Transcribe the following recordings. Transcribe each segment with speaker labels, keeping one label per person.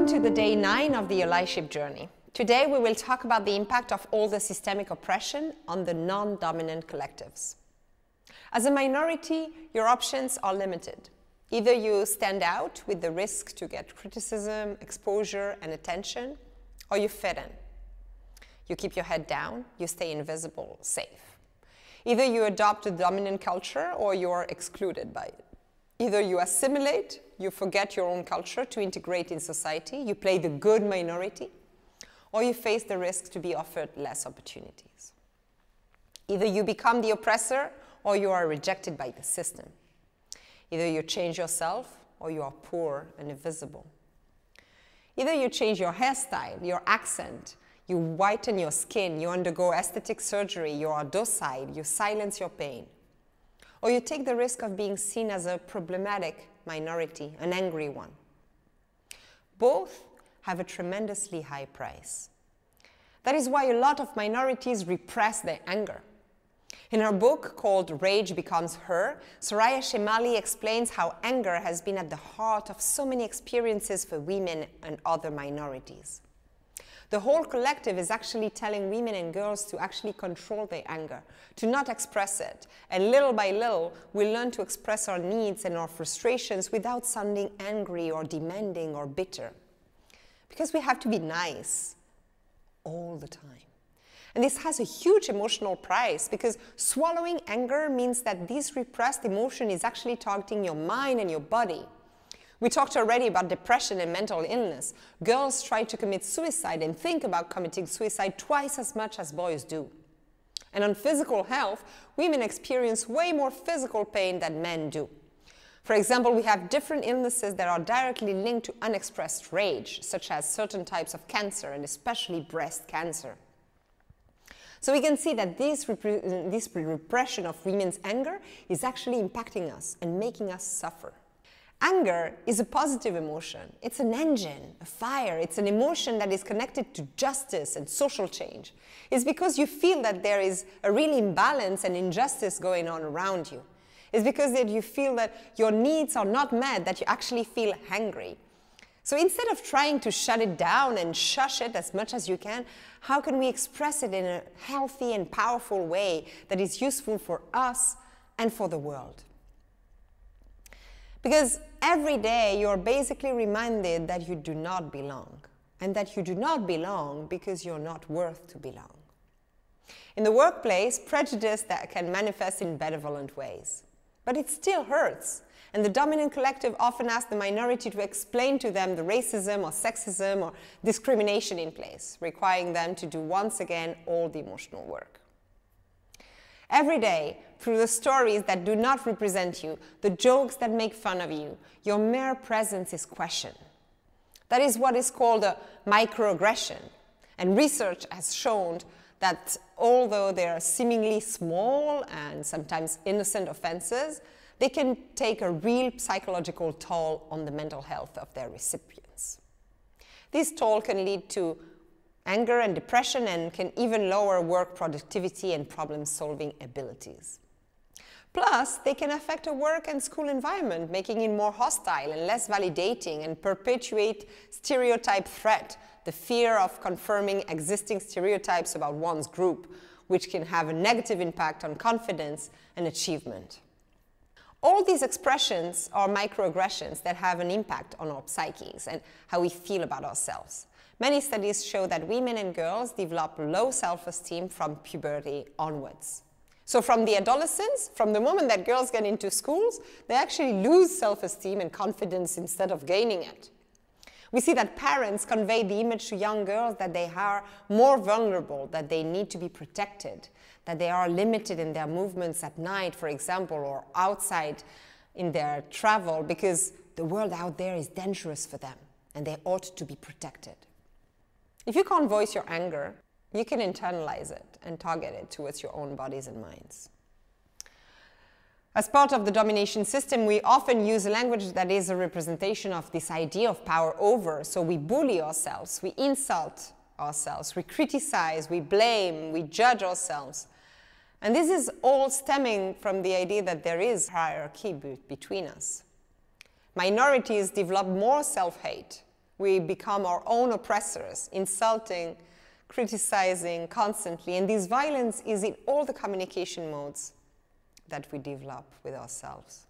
Speaker 1: Welcome to the day 9 of the Allyship Journey. Today we will talk about the impact of all the systemic oppression on the non-dominant collectives. As a minority, your options are limited. Either you stand out with the risk to get criticism, exposure, and attention, or you fit in. You keep your head down, you stay invisible, safe. Either you adopt a dominant culture or you are excluded by it. Either you assimilate, you forget your own culture to integrate in society, you play the good minority, or you face the risk to be offered less opportunities. Either you become the oppressor or you are rejected by the system. Either you change yourself or you are poor and invisible. Either you change your hairstyle, your accent, you whiten your skin, you undergo aesthetic surgery, you are docile, you silence your pain. Or you take the risk of being seen as a problematic minority, an angry one. Both have a tremendously high price. That is why a lot of minorities repress their anger. In her book called Rage Becomes Her, Soraya Chemaly explains how anger has been at the heart of so many experiences for women and other minorities. The whole collective is actually telling women and girls to actually control their anger, to not express it. And little by little, we learn to express our needs and our frustrations without sounding angry or demanding or bitter. Because we have to be nice all the time. And this has a huge emotional price because swallowing anger means that this repressed emotion is actually targeting your mind and your body. We talked already about depression and mental illness. Girls try to commit suicide and think about committing suicide twice as much as boys do. And on physical health, women experience way more physical pain than men do. For example, we have different illnesses that are directly linked to unexpressed rage, such as certain types of cancer and especially breast cancer. So we can see that this repression of women's anger is actually impacting us and making us suffer. Anger is a positive emotion. It's an engine, a fire. It's an emotion that is connected to justice and social change. It's because you feel that there is a real imbalance and injustice going on around you. It's because that you feel that your needs are not met that you actually feel hungry. So instead of trying to shut it down and shush it as much as you can, how can we express it in a healthy and powerful way that is useful for us and for the world? Because every day you're basically reminded that you do not belong, and that you do not belong because you're not worth to belong. In the workplace, prejudice that can manifest in benevolent ways. But it still hurts, and the dominant collective often asks the minority to explain to them the racism or sexism or discrimination in place, requiring them to do once again all the emotional work. Every day, through the stories that do not represent you, the jokes that make fun of you, your mere presence is questioned. That is what is called a microaggression. And research has shown that although they are seemingly small and sometimes innocent offenses, they can take a real psychological toll on the mental health of their recipients. This toll can lead to anger and depression and can even lower work productivity and problem-solving abilities. Plus, they can affect a work and school environment, making it more hostile and less validating and perpetuate stereotype threat, the fear of confirming existing stereotypes about one's group, which can have a negative impact on confidence and achievement. All these expressions are microaggressions that have an impact on our psyches and how we feel about ourselves. Many studies show that women and girls develop low self-esteem from puberty onwards. So from the adolescence, from the moment that girls get into schools, they actually lose self-esteem and confidence instead of gaining it. We see that parents convey the image to young girls that they are more vulnerable, that they need to be protected, that they are limited in their movements at night, for example, or outside in their travel, because the world out there is dangerous for them, and they ought to be protected. If you can't voice your anger, you can internalize it and target it towards your own bodies and minds. As part of the domination system, we often use a language that is a representation of this idea of power over. So we bully ourselves, we insult ourselves, we criticize, we blame, we judge ourselves. And this is all stemming from the idea that there is hierarchy between us. Minorities develop more self-hate, We become our own oppressors, insulting, criticizing constantly. And this violence is in all the communication modes that we develop with ourselves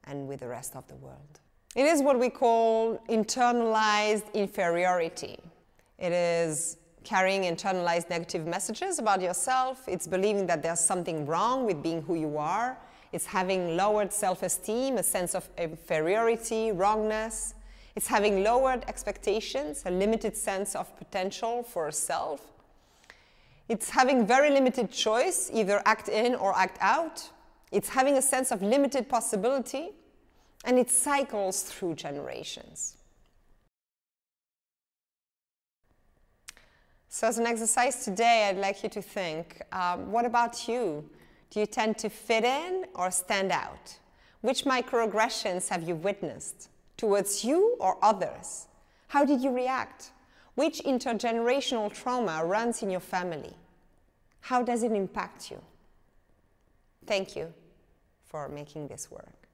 Speaker 1: and with the rest of the world. It is what we call internalized inferiority. It is carrying internalized negative messages about yourself. It's believing that there's something wrong with being who you are. It's having lowered self-esteem, a sense of inferiority, wrongness. It's having lowered expectations, a limited sense of potential for a self. It's having very limited choice, either act in or act out. It's having a sense of limited possibility, and it cycles through generations. So as an exercise today, I'd like you to think, what about you? Do you tend to fit in or stand out? Which microaggressions have you witnessed? Towards you or others? How did you react? Which intergenerational trauma runs in your family? How does it impact you? Thank you for making this work.